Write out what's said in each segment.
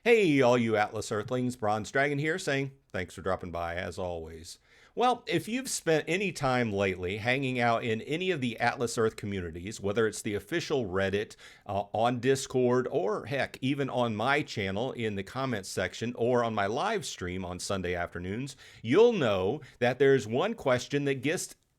Hey, all you Atlas Earthlings, Bronze Dragon here saying thanks for dropping by as always. Well, if you've spent any time lately hanging out in any of the Atlas Earth communities, whether it's the official Reddit, on Discord, or heck, even on my channel in the comments section or on my live stream on Sunday afternoons, you'll know that there's one question that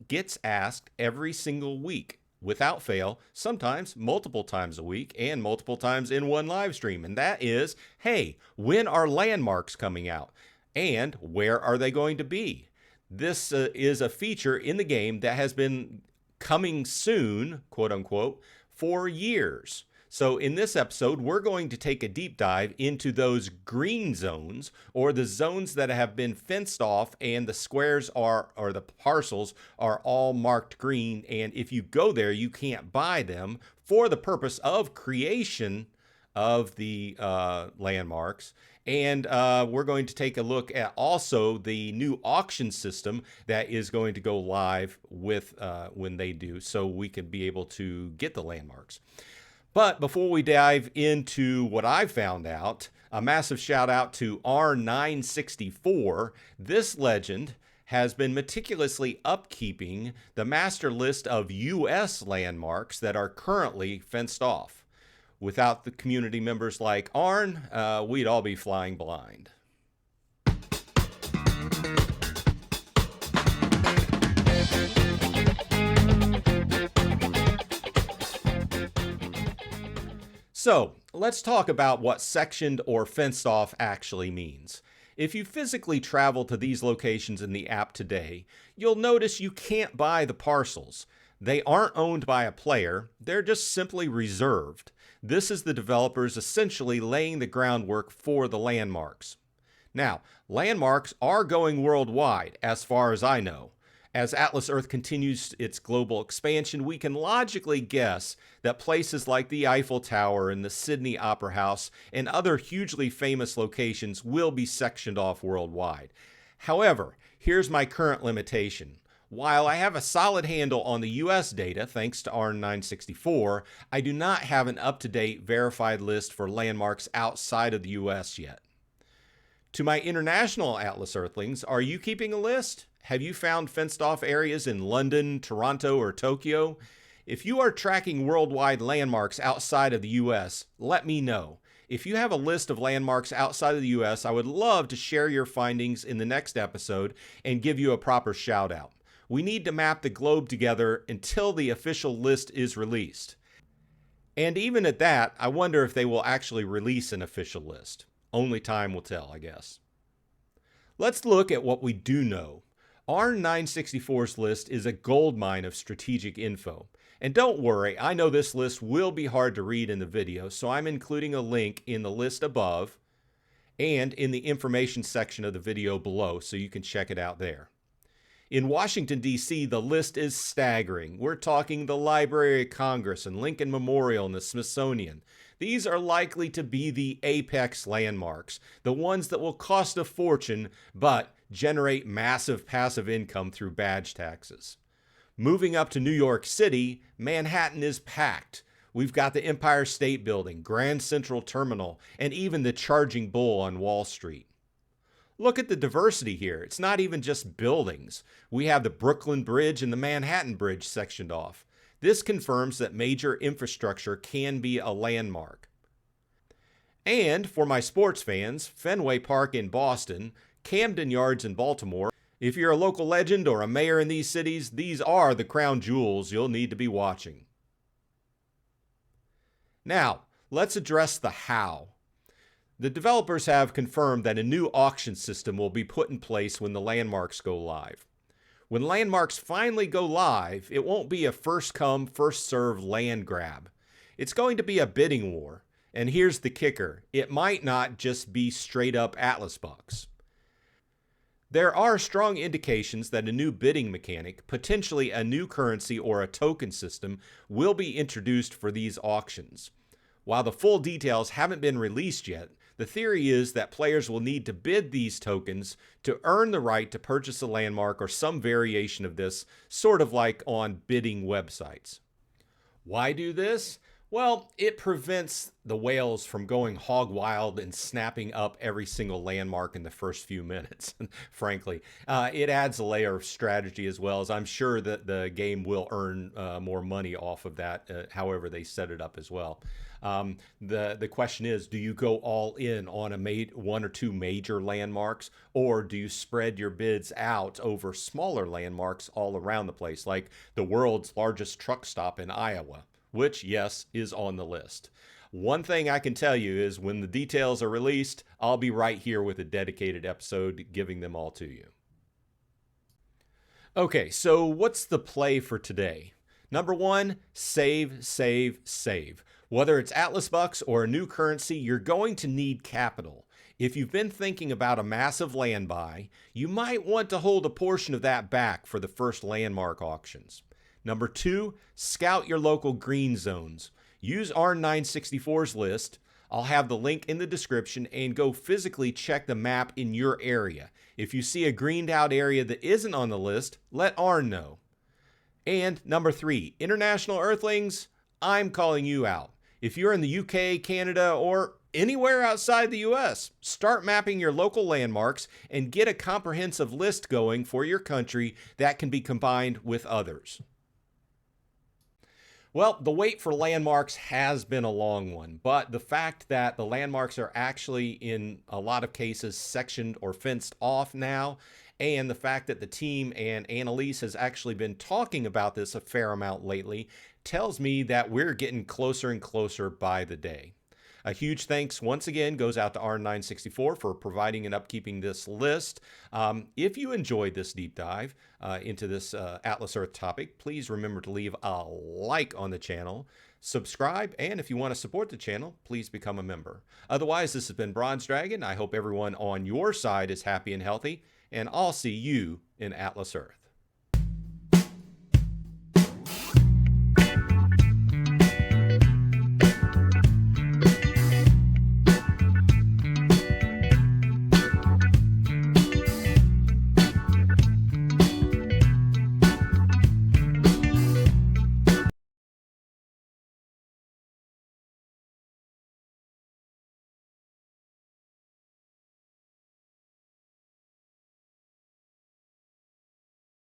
gets asked every single week without fail, sometimes multiple times a week and multiple times in one live stream. And that is, hey, when are landmarks coming out? And where are they going to be? This is a feature in the game that has been coming soon, quote unquote, for years. So in this episode, we're going to take a deep dive into those green zones, or the zones that have been fenced off and the squares are, or the parcels are all marked green. And if you go there, you can't buy them for the purpose of creation of the landmarks. And we're going to take a look at also the new auction system that is going to go live with when they do, so we can be able to get the landmarks. But before we dive into what I found out, a massive shout out to R964. This legend has been meticulously upkeeping the master list of US landmarks that are currently fenced off. Without the community members like Arn, we'd all be flying blind. So let's talk about what sectioned or fenced off actually means. If you physically travel to these locations in the app today, you'll notice you can't buy the parcels. They aren't owned by a player, they're just simply reserved. This is the developers essentially laying the groundwork for the landmarks. Now, landmarks are going worldwide, as far as I know. As Atlas Earth continues its global expansion, we can logically guess that places like the Eiffel Tower and the Sydney Opera House and other hugely famous locations will be sectioned off worldwide. However, here's my current limitation. While I have a solid handle on the US data, thanks to R964, I do not have an up-to-date verified list for landmarks outside of the US yet. To my international Atlas Earthlings, are you keeping a list? Have you found fenced off areas in London, Toronto, or Tokyo? If you are tracking worldwide landmarks outside of the US, let me know. If you have a list of landmarks outside of the US, I would love to share your findings in the next episode and give you a proper shout out. We need to map the globe together until the official list is released. And even at that, I wonder if they will actually release an official list. Only time will tell, I guess. Let's look at what we do know. R964's list is a goldmine of strategic info. And don't worry, I know this list will be hard to read in the video, so I'm including a link in the list above and in the information section of the video below, so you can check it out there. In Washington, D.C., the list is staggering. We're talking the Library of Congress and Lincoln Memorial and the Smithsonian. These are likely to be the apex landmarks, the ones that will cost a fortune but generate massive passive income through badge taxes. Moving up to New York City, Manhattan is packed. We've got the Empire State Building, Grand Central Terminal, and even the Charging Bull on Wall Street. Look at the diversity here. It's not even just buildings. We have the Brooklyn Bridge and the Manhattan Bridge sectioned off. This confirms that major infrastructure can be a landmark. And for my sports fans, Fenway Park in Boston, Camden Yards in Baltimore. If you're a local legend or a mayor in these cities, these are the crown jewels you'll need to be watching. Now, let's address the how. The developers have confirmed that a new auction system will be put in place when the landmarks go live. When landmarks finally go live, it won't be a first-come, first-served land grab. It's going to be a bidding war. And here's the kicker. It might not just be straight-up Atlas bucks. There are strong indications that a new bidding mechanic, potentially a new currency or a token system, will be introduced for these auctions. While the full details haven't been released yet, the theory is that players will need to bid these tokens to earn the right to purchase a landmark or some variation of this, sort of like on bidding websites. Why do this? Well, it prevents the whales from going hog wild and snapping up every single landmark in the first few minutes, frankly. It adds a layer of strategy as well, as I'm sure that the game will earn more money off of that, however they set it up as well. The question is, do you go all in on one or two major landmarks, or do you spread your bids out over smaller landmarks all around the place, like the world's largest truck stop in Iowa, which, yes, is on the list? One thing I can tell you is when the details are released, I'll be right here with a dedicated episode giving them all to you. Okay, so what's the play for today? Number one, save, save, save. Whether it's Atlas Bucks or a new currency, you're going to need capital. If you've been thinking about a massive land buy, you might want to hold a portion of that back for the first landmark auctions. Number two, scout your local green zones. Use R964's list. I'll have the link in the description, and go physically check the map in your area. If you see a greened out area that isn't on the list, let Arn know. And number three, international earthlings, I'm calling you out. If you're in the UK, Canada, or anywhere outside the US, start mapping your local landmarks and get a comprehensive list going for your country that can be combined with others. Well, the wait for landmarks has been a long one, but the fact that the landmarks are actually in a lot of cases sectioned or fenced off now, and the fact that the team and Annalise has actually been talking about this a fair amount lately, tells me that we're getting closer and closer by the day. A huge thanks once again goes out to R964 for providing and upkeeping this list. If you enjoyed this deep dive into this Atlas Earth topic, please remember to leave a like on the channel, subscribe, and if you want to support the channel, please become a member. Otherwise, this has been Bronze Dragon. I hope everyone on your side is happy and healthy, and I'll see you in Atlas Earth.